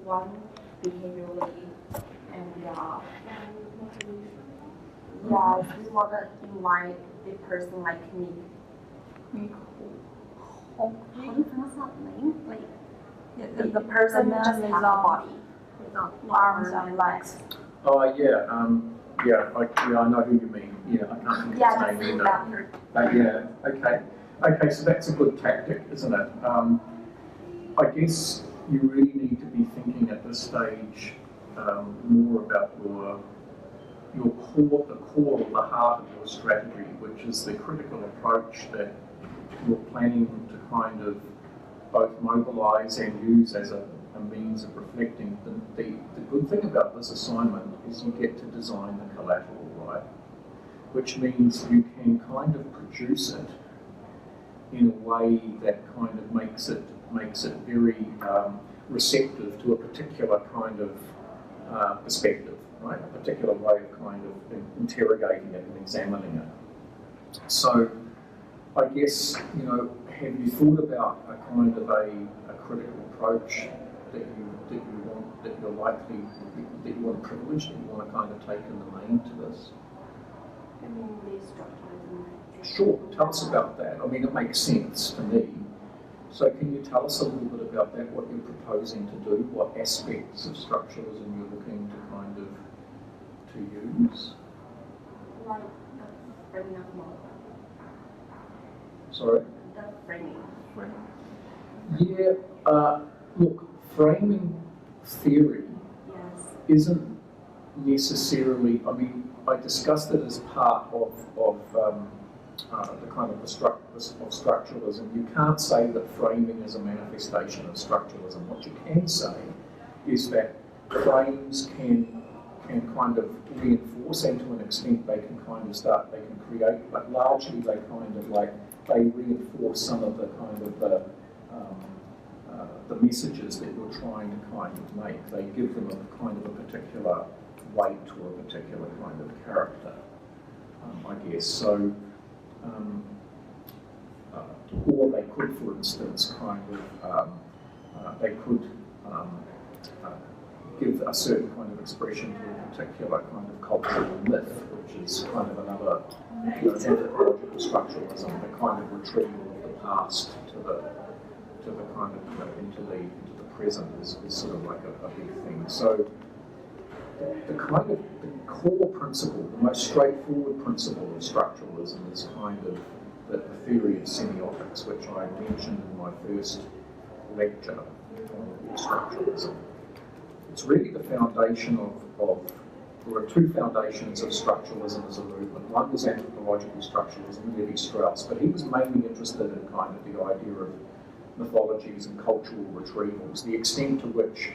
one behaviorally, and we want to invite the person like me. How do you pronounce that name? Like the person just has a body, arms and legs. Oh yeah, I know who you mean. Yeah, I can't think of his name either. Okay, so that's a good tactic, isn't it? I guess you really need to be thinking at this stage more about your core, the core of the heart of your strategy, which is the critical approach that you're planning to kind of both mobilise and use as a means of reflecting. The good thing about this assignment is you get to design the collateral, right? Which means you can kind of produce it in a way that kind of makes it very receptive to a particular kind of perspective, right? A particular way of kind of interrogating it and examining it. So I guess, have you thought about a kind of a critical approach that you want privileged, that you want to kind of take in the main to this? I mean, the structuralism. Sure, tell us about that. I mean, it makes sense to me. So can you tell us a little bit about that, what you're proposing to do, what aspects of structuralism you're looking to kind of to use? Like the framing of model. Sorry? The framing. Yeah, look, framing theory isn't necessarily, I mean, I discussed it as part of the kind of of structuralism. You can't say that framing is a manifestation of structuralism. What you can say is that frames can kind of reinforce, and to an extent they can create, but largely they reinforce some of the kind of the messages that you're trying to kind of make. They give them a kind of a particular weight or a particular kind of character, I guess. So, or they could, for instance, they could give a certain kind of expression to a particular kind of cultural myth, which is kind of another anthropological structuralism, the kind of retrieval of the past to the kind of into the present is sort of like a big thing. So the core principle, the most straightforward principle of structuralism is kind of the theory of semiotics, which I mentioned in my first lecture on structuralism. It's really the foundation there are two foundations of structuralism as a movement. One was anthropological structuralism, Levi-Strauss, but he was mainly interested in kind of the idea of mythologies and cultural retrievals, the extent to which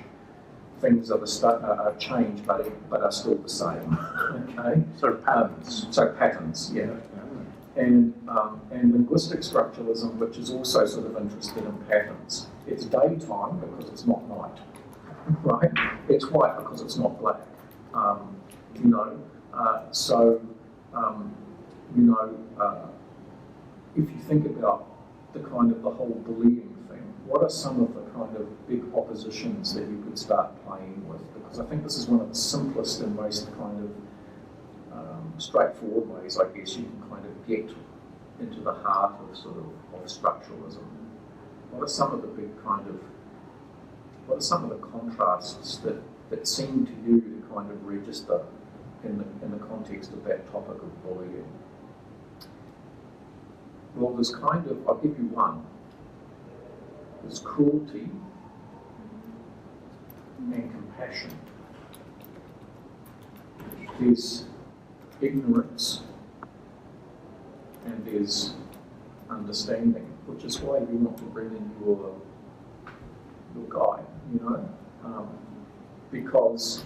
things are changed but are still the same. Okay. So patterns. Yeah. And linguistic structuralism, which is also sort of interested in patterns. It's daytime because it's not night, right? It's white because it's not black. If you think about the kind of the whole bullying thing, what are some of the kind of big oppositions that you could start playing with? Because I think this is one of the simplest and most kind of straightforward ways, I guess, you can kind of get into the heart of structuralism. What are some of the contrasts that seem to you to kind of register in the context of that topic of bullying? Well, there's I'll give you one. There's cruelty and compassion. There's ignorance and there's understanding, which is why you want to bring in your guy, because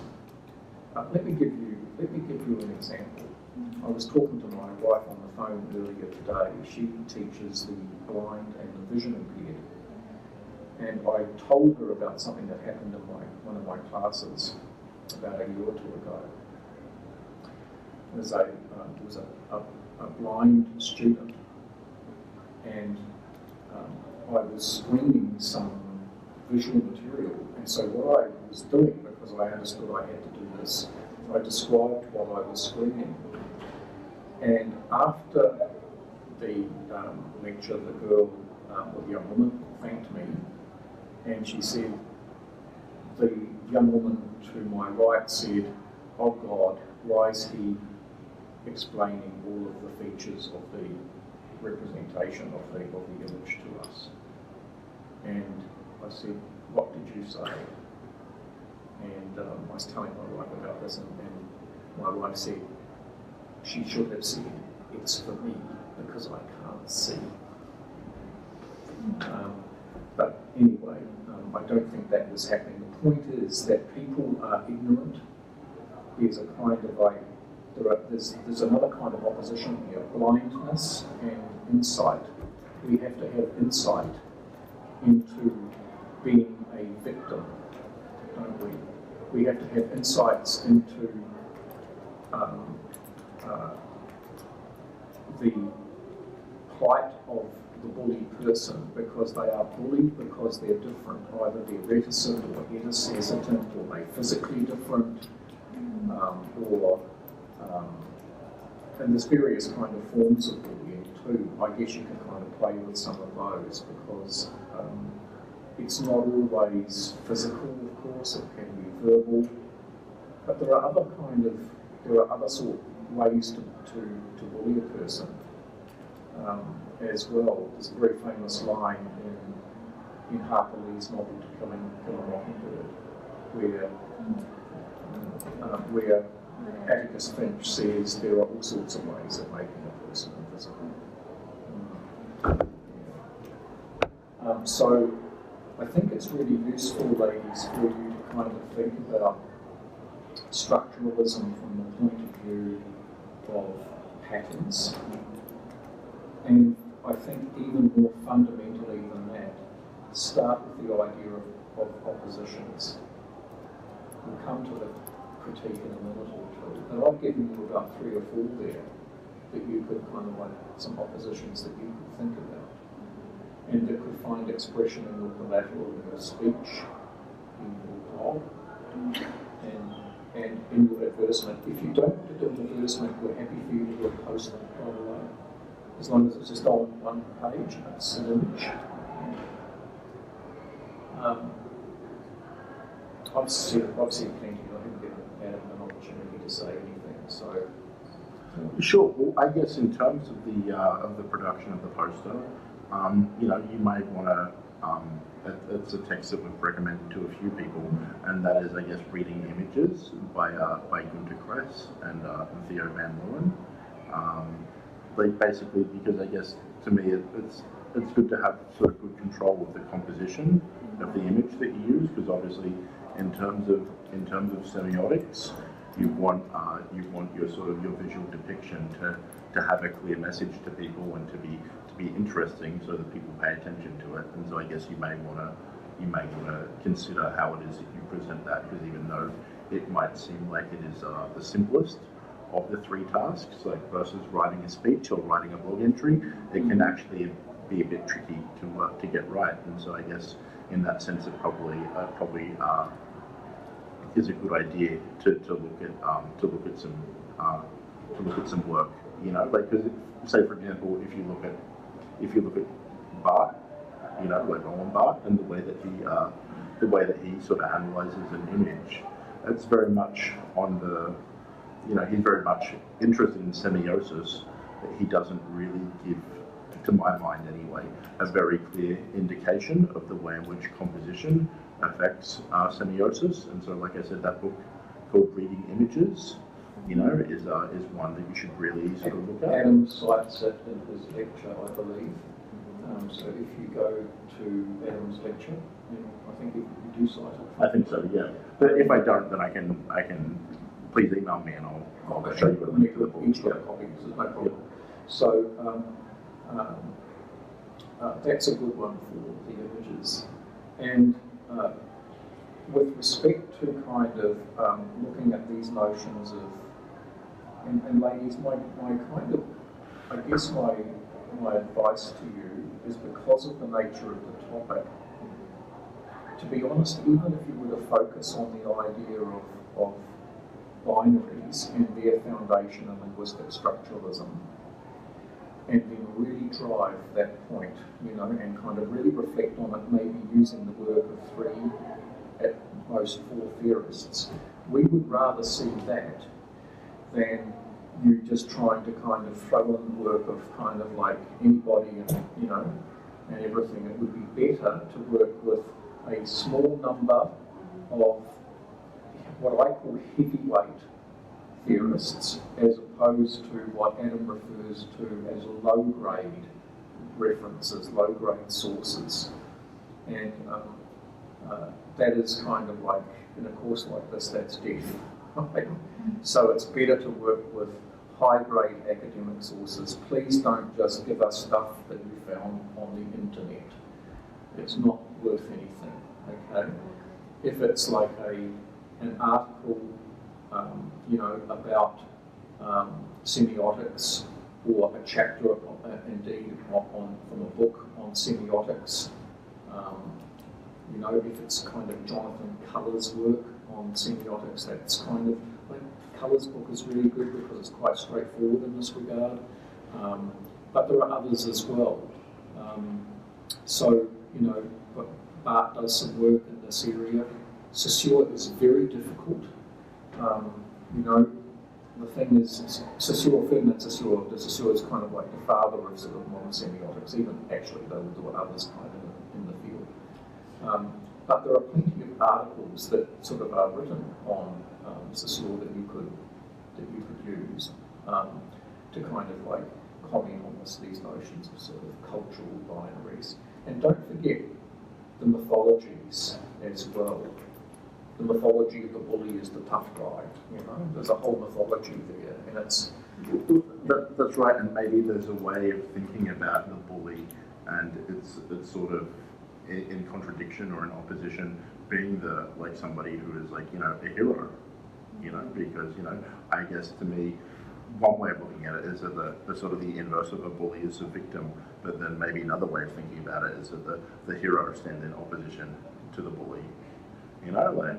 let me give you an example. I was talking to my wife on the phone earlier today. She teaches the blind and the vision impaired, and I told her about something that happened in one of my classes about a year or two ago. There was a blind student, and I was screening some visual material. And so what I was doing, because I understood I had to do this, I described what I was screening. And after the lecture, the girl, or the young woman, thanked me, and she said, the young woman to my right said, "Oh God, why is he explaining all of the features of the representation of the image to us?" And I said, "What did you say?" And I was telling my wife about this, and my wife said, "She should have said, it's for me, because I can't see." But anyway, I don't think that was happening. The point is that people are ignorant. There's a kind of there's another kind of opposition here, blindness and insight. We have to have insight into being a victim, don't we? We have to have insights into the plight of the bullied person, because they are bullied because they're different. Either they're reticent or hesitant, or they're physically different, and there's various kind of forms of bullying too. I guess you can kind of play with some of those, because it's not always physical, of course, it can be verbal, but there are other sort of ways to bully a person as well. There's a very famous line in Harper Lee's novel To Kill a Mockingbird, where Atticus Finch says there are all sorts of ways of making a person invisible. So I think it's really useful, ladies, for you to kind of think about structuralism from the point of view of patterns. And I think even more fundamentally than that, start with the idea of oppositions. We'll come to the critique in a minute or two. And I've given you about 3 or 4 there that you could kind of some oppositions that you could think about. And that could find expression in your collateral, in your speech, in your blog, and in your advertisement. If you don't want to do an advertisement, we're happy for you to do a post, by the way. As long as it's just on one page, it's an image. I've said plenty. I haven't had an opportunity to say anything. So, sure. Well, I guess in terms of the production of the poster, you may want to. It's a text that we've recommended to a few people, and that is, I guess, Reading Images by Gunter Kress and Theo Van Leeuwen. Basically, because I guess to me it's good to have sort of good control of the composition of the image that you use, because obviously in terms of semiotics, you want your sort of your visual depiction to have a clear message to people and to be interesting, so that people pay attention to it. And so I guess you may want to consider how it is that you present that, because even though it might seem like it is the simplest of the 3 tasks, like versus writing a speech or writing a blog entry, it can actually be a bit tricky to get right. And so I guess in that sense, it probably is a good idea to look at some work. Because say for example, if you look at Barthes, like Roland Barthes, and the way that he sort of analyzes an image, it's very much on the. He's very much interested in semiosis, but he doesn't really give, to my mind anyway, a very clear indication of the way in which composition affects semiosis. And so, like I said, that book called Reading Images, is one that you should really sort of look at. Adam cites it in his lecture, I believe. So if you go to Adam's lecture, I think you do cite it. I think so, yeah. But if I don't, then I can please email me and I'll show you a link to the book. Each got a copy, so no problem. Yep. So that's a good one for the images. And with respect to kind of looking at these notions of, and ladies, my kind of, I guess my advice to you is, because of the nature of the topic, to be honest, even if you were to focus on the idea of binaries and their foundation in linguistic structuralism, and then really drive that point, you know, and kind of really reflect on it, maybe using the work of 3, at most 4 theorists, we would rather see that than you just trying to kind of throw in the work of kind of like anybody and, you know, and everything. It would be better to work with a small number of what I call heavyweight theorists, as opposed to what Adam refers to as low-grade references, low-grade sources. And that is kind of like, in a course like this, that's death. Right? So it's better to work with high-grade academic sources. Please don't just give us stuff that you found on the internet. It's not worth anything, okay? If it's like an article, you know, about semiotics, or a chapter, indeed, from a book on semiotics, you know, if it's kind of Jonathan Culler's work on semiotics, that's kind of, like, Culler's book is really good because it's quite straightforward in this regard, but there are others as well. So, you know, Bart does some work in this area. Saussure is very difficult. You know, the thing is, Ferdinand Saussure is kind of like the father of sort of modern semiotics, even actually there were others kind of in the field. But there are plenty of articles that sort of are written on Saussure that you could use to kind of like comment on these notions of sort of cultural binaries. And don't forget the mythologies as well. The mythology of the bully is the tough guy, you know, there's a whole mythology there, and it's... That's right, and maybe there's a way of thinking about the bully, and it's sort of in contradiction or in opposition, being like somebody who is like, you know, a hero, you know, because, you know, I guess to me, one way of looking at it is that the sort of the inverse of a bully is a victim, but then maybe another way of thinking about it is that the hero stands in opposition to the bully. You know, like,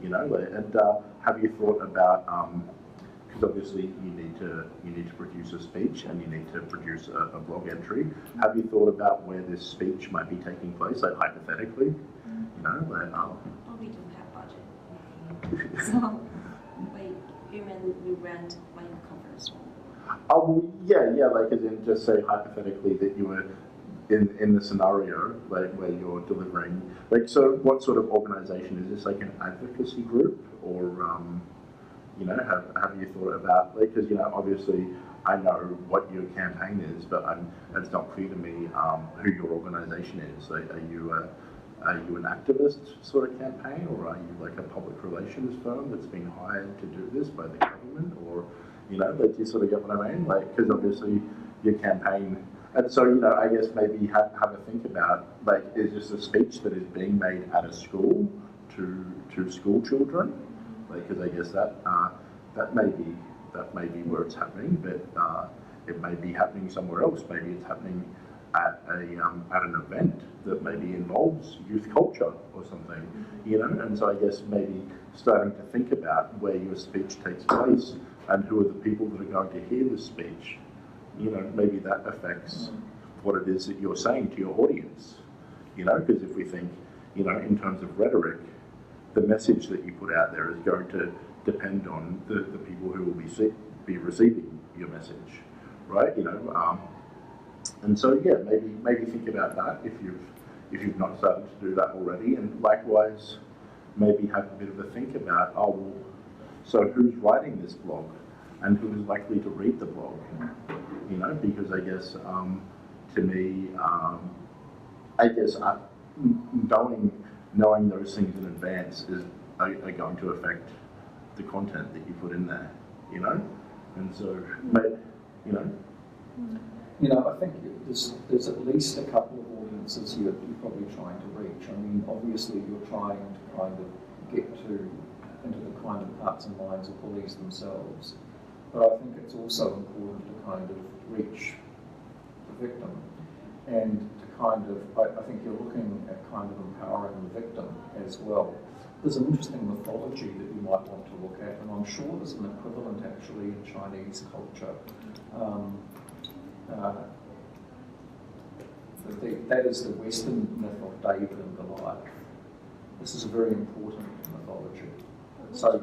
and have you thought about, because obviously you need to produce a speech and you need to produce a blog entry. Have you thought about where this speech might be taking place, like hypothetically? You know, like, Well, we do have budget, so we rent like a conference room. Oh, well, yeah, like as in just say hypothetically that you were in the scenario like where you're delivering, like, so what sort of organization is this, like an advocacy group, or you know, have you thought about, like, because, you know, obviously I know what your campaign is, but it's not clear to me who your organization is. Like, are you an activist sort of campaign, or are you like a public relations firm that's been hired to do this by the government, or, you know, like, you sort of get what I mean? Like, because obviously your campaign, and so, you know, I guess maybe have a think about, like, is this a speech that is being made at a school to school children? Like, because I guess that may be where it's happening, but it may be happening somewhere else. Maybe it's happening at an event that maybe involves youth culture or something, you know. And so I guess maybe starting to think about where your speech takes place and who are the people that are going to hear the speech. You know, maybe that affects what it is that you're saying to your audience. You know, because if we think, you know, in terms of rhetoric, the message that you put out there is going to depend on the people who will be receiving your message, right? You know, and so yeah, maybe think about that if you've not started to do that already, and likewise, maybe have a bit of a think about, oh, well, so who's writing this blog, and who is likely to read the blog? You know, because I guess to me, I guess knowing those things in advance are going to affect the content that you put in there, you know? And so, you know. You know, I think there's at least a couple of audiences you're probably trying to reach. I mean, obviously you're trying to kind of get into the kind of hearts and minds of bullies themselves, but I think it's also important to kind of reach the victim and to kind of, I think you're looking at kind of empowering victim as well. There's an interesting mythology that you might want to look at, and I'm sure there's an equivalent actually in Chinese culture. That is the Western myth of David and Goliath. This is a very important mythology. So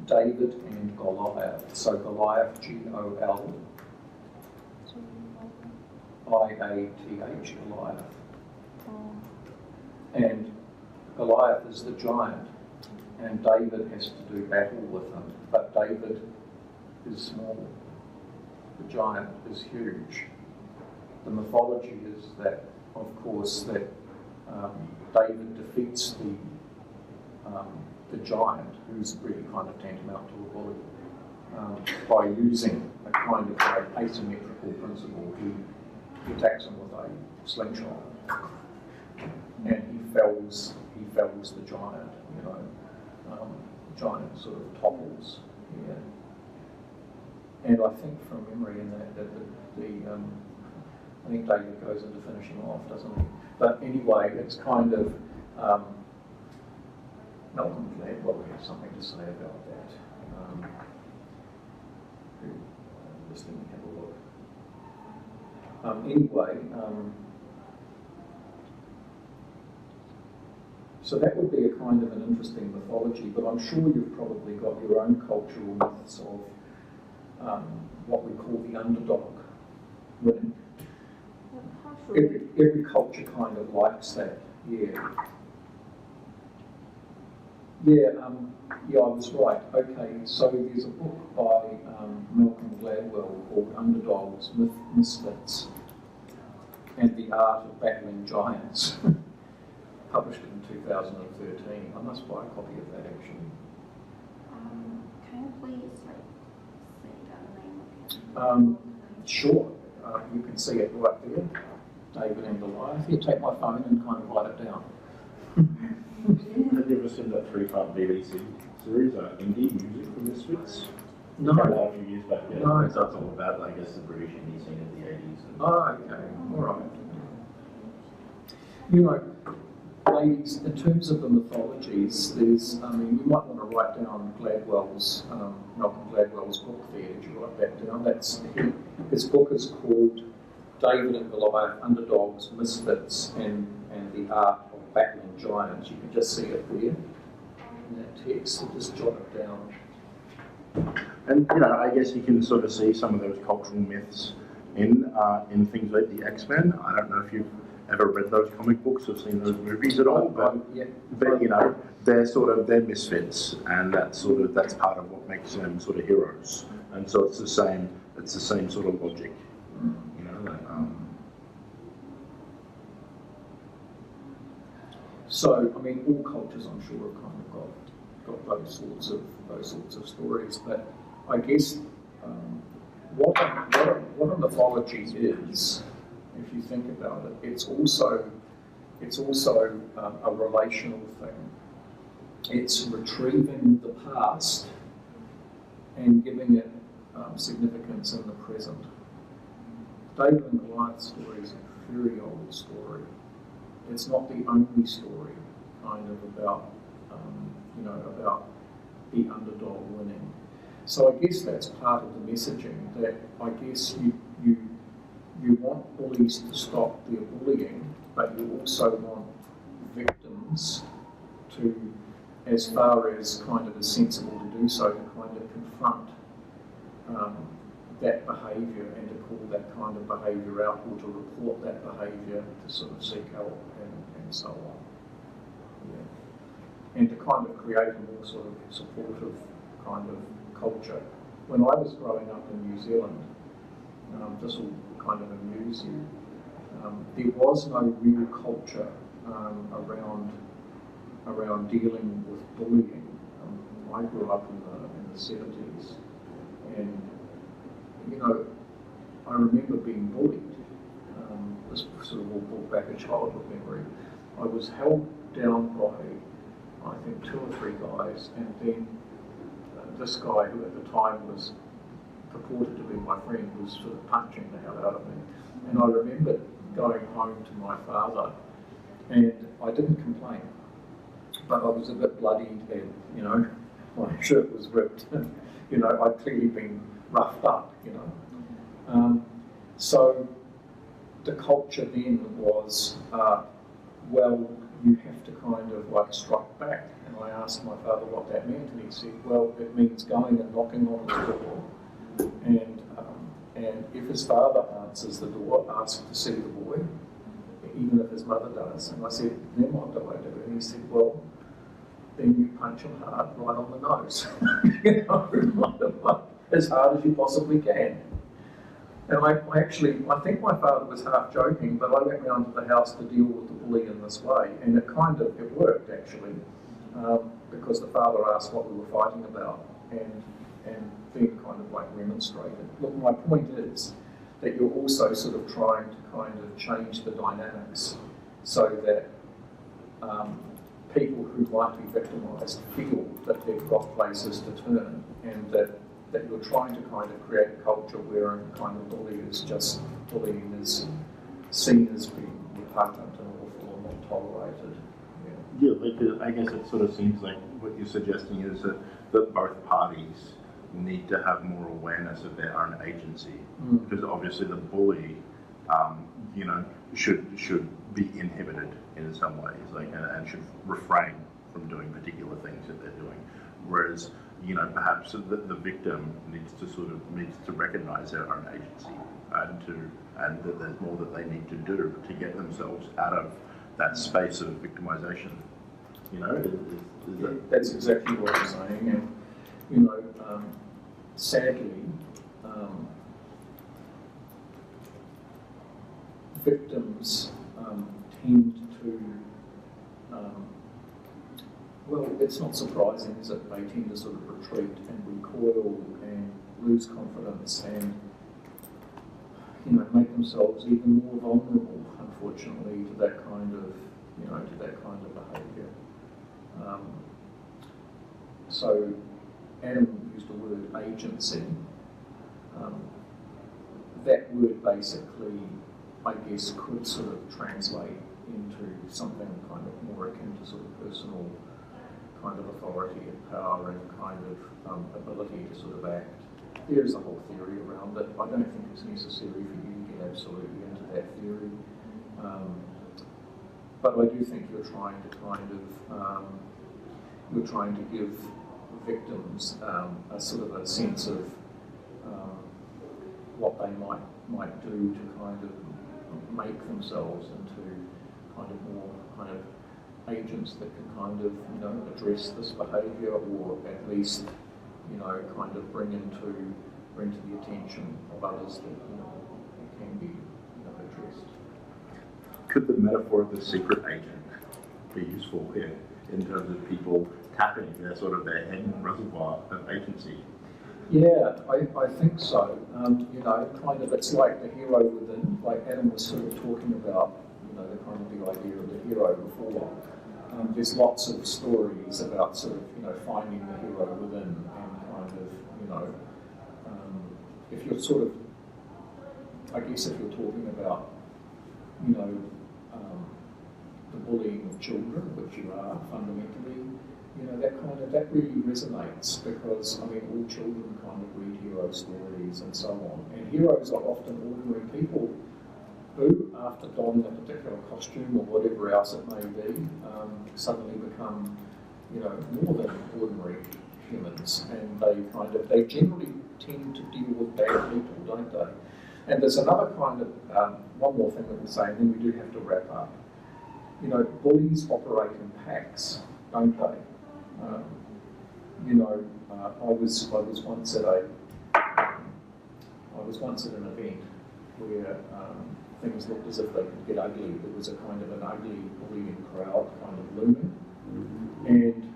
David and Goliath. So Goliath, G-O-L-I-A-T-H, Goliath. And Goliath is the giant, and David has to do battle with him. But David is small. The giant is huge. The mythology is that, of course, that David defeats the giant, who's really kind of tantamount to a bully, by using a kind of like asymmetrical principle. He attacks him with a slingshot, and he fells the giant. The giant sort of topples. Yeah. And I think from memory, in that I think David goes into finishing off, doesn't he? But anyway, it's kind of Malcolm Gladwell has something to say about that. Just let me have a look. So that would be a kind of an interesting mythology, but I'm sure you've probably got your own cultural myths of what we call the underdog winning. Every culture kind of likes that, yeah. Yeah, I was right. Okay, so there's a book by Malcolm Gladwell called Underdogs, Misfits, and the Art of Battling Giants, published in 2013. I must buy a copy of that actually. Can you please say the name again? Sure, you can see it right there, David and Goliath. Here, take my phone and kind of write it down. Have you ever seen that 3-part BBC series, Indie Music for Misfits? No. A few years back, yeah. No. It's all about, I guess, the British indie scene of the 80s. Oh, okay, all right. Ladies, in terms of the mythologies, there's, you might want to write down Malcolm Gladwell's book there. Did you write that down? His book is called David and Goliath, Underdogs, Misfits, and the Art of Battling Giants. You can just see it there in that text, so just jot it down. And, I guess you can sort of see some of those cultural myths in things like the X-Men. I don't know if you've ever read those comic books or seen those movies at all, but they're misfits, and that's part of what makes them sort of heroes. And so it's the same sort of logic, So, all cultures, I'm sure, have kind of got those sorts of stories. But I guess what a mythology is, if you think about it, it's also a relational thing. It's retrieving the past and giving it significance in the present. David and Goliath story is a very old story. It's not the only story, kind of about the underdog winning. So I guess that's part of the messaging, that I guess you want bullies to stop their bullying, but you also want victims to, as far as kind of is sensible to do so, to kind of confront that behaviour and to call that kind of behaviour out, or to report that behaviour, to sort of seek help and so on. Yeah. And to kind of create a more sort of supportive kind of culture. When I was growing up in New Zealand, this will kind of amuse you, there was no real culture around dealing with bullying. I grew up in the 70s, and I remember being bullied. This sort of all brought back a childhood memory. I was held down by, I think, 2 or 3 guys, and then this guy, who at the time was purported to be my friend, was sort of punching the hell out of me. And I remember going home to my father, and I didn't complain. but I was a bit bloodied and, you know, my shirt was ripped. You know, I'd clearly been roughed up, you know. So the culture then was, well, you have to kind of like strike back. And I asked my father what that meant, and he said, well, it means going and knocking on his door, and if his father answers the door, ask to see the boy, even if his mother does. And I said, then what do I do? And he said, well, then you punch him hard right on the nose, you know, as hard as you possibly can. And I think my father was half joking, but I went round to the house to deal with the bully in this way, and it worked actually, because the father asked what we were fighting about, and then kind of like remonstrated. Look, my point is that you're also sort of trying to kind of change the dynamics so that people who might be victimised feel that they've got places to turn, and that you're trying to kind of create a culture where kind of bullying is seen as being repugnant and awful and not tolerated. Yeah, like I guess it sort of seems like what you're suggesting is that both parties need to have more awareness of their own agency, because obviously the bully, you know, should be inhibited in some ways, like, and should refrain from doing particular things that they're doing, whereas, you know, perhaps the victim needs to recognise their own agency and that there's more that they need to do to get themselves out of that space of victimisation. You know, is that... That's exactly what I'm saying, and you know, sadly, victims tend to, well, it's not surprising, is it? They tend to sort of retreat and recoil and lose confidence and, you know, make themselves even more vulnerable, unfortunately, to that kind of, you know, behaviour. So Adam used the word agency. That word basically, I guess, could sort of translate into something kind of more akin to sort of personal kind of authority and power and kind of ability to sort of act. There is a whole theory around it. I don't think it's necessary for you to get absolutely into that theory. But I do think you're trying to give victims a sort of a sense of what they might do to kind of make themselves into kind of more kind of agents that can kind of, you know, address this behaviour, or at least, you know, kind of bring to the attention of others that, you know, it can be, you know, addressed. Could the metaphor of the secret agent be useful here in terms of people tapping their hidden reservoir of agency? Yeah, I think so. You know, kind of, it's like the hero within, like Adam was sort of talking about, you know, the kind of the idea of the hero before. There's lots of stories about sort of, you know, finding the hero within, and kind of, you know, if you're sort of, I guess if you're talking about, you know, the bullying of children, which you are fundamentally, you know, that really resonates, because, I mean, all children kind of read hero stories and so on, and heroes are often ordinary people who, after donning a particular costume or whatever else it may be, suddenly become, you know, more than ordinary humans, and they generally tend to deal with bad people, don't they? And there's another kind of, one more thing that we'll say, and then we do have to wrap up. You know, bullies operate in packs, don't they? You know, I was once at an event where things looked as if they could get ugly. There was a kind of an ugly bullying crowd kind of looming, and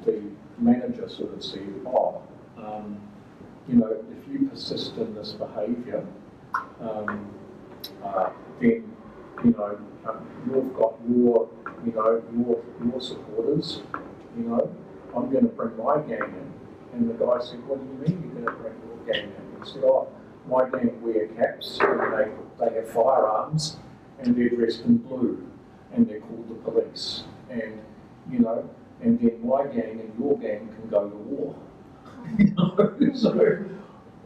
the manager sort of said, "Oh, you know, if you persist in this behaviour, then, you know, you've got your supporters, you know, I'm going to bring my gang in." And the guy said, "What do you mean you're going to bring your gang in?" He said, "Oh, my gang wear caps, and they have firearms, and they're dressed in blue, and they're called the police." police, and you know, and then my gang and your gang can go to war. You know, so,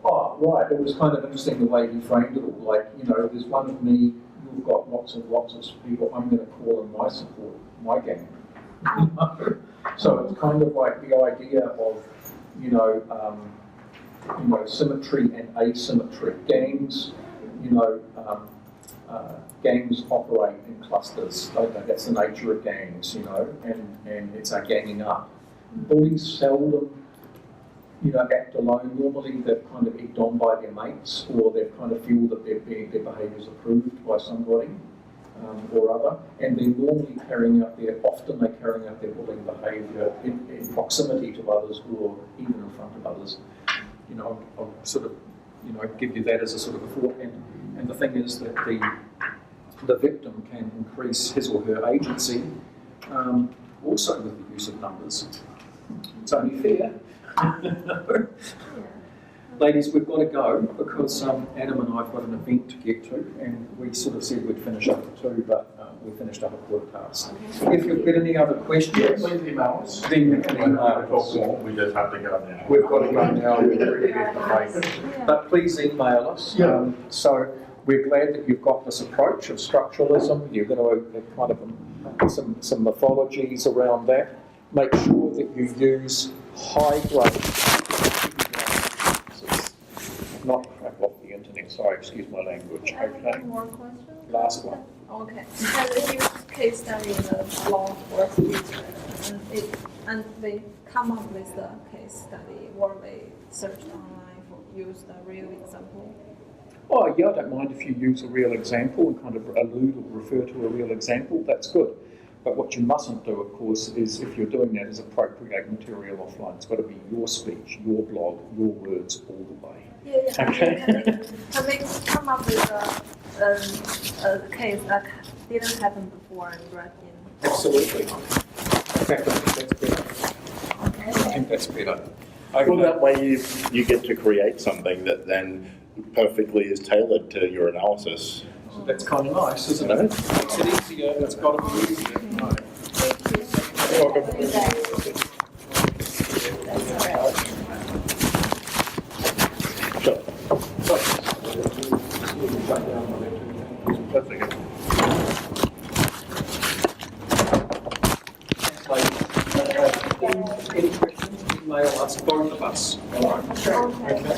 oh right, it was kind of interesting the way he framed it all. Like, you know, there's one of me, you've got lots of people. I'm going to call in my support, my gang. You know? So it's kind of like the idea of, you know, symmetry and asymmetry. Gangs, you know, gangs operate in clusters. That's the nature of gangs, you know, and it's our ganging up. Bullies seldom, you know, act alone. Normally they're kind of egged on by their mates, or they kind of feel that their behaviour is approved by somebody or other, and they're normally often they're carrying out their bullying behaviour in proximity to others, or even in front of others. You know, I'll sort of, you know, give you that as a sort of a thought. And the thing is that the victim can increase his or her agency also with the use of numbers. It's only fair. Ladies, we've got to go because Adam and I have got an event to get to, and we sort of said we'd finish up at 2, but we finished up at 2:15. If you've got any other questions, Please email us. then you can email us. We just have to go now. We've got to go now. We're ready to get the break. But please email us. Yeah. So we're glad that you've got this approach of structuralism. You're going to kind of some mythologies around that. Make sure that you use high-grade, not crap off the internet. Sorry, excuse my language. Okay. More questions? Last one. Okay. Had a huge case study in the law for future, and they come up with the case study, or they search online for use the real example. Oh yeah, I don't mind if you use a real example and kind of allude or refer to a real example. That's good. But what you mustn't do, of course, is if you're doing that, is appropriate material offline. It's got to be your speech, your blog, your words all the way. Yeah. Okay. Can they come up with a case that didn't happen before and brought in? Absolutely. In fact, I think that's better. Okay. I think that's better. Well, that way you get to create something that then perfectly is tailored to your analysis. So that's kind of nice, isn't it? Makes it easier. It's got to be easier. Right. You're welcome. Sure. That's okay. Any questions? Email us, both of us. All right. Okay.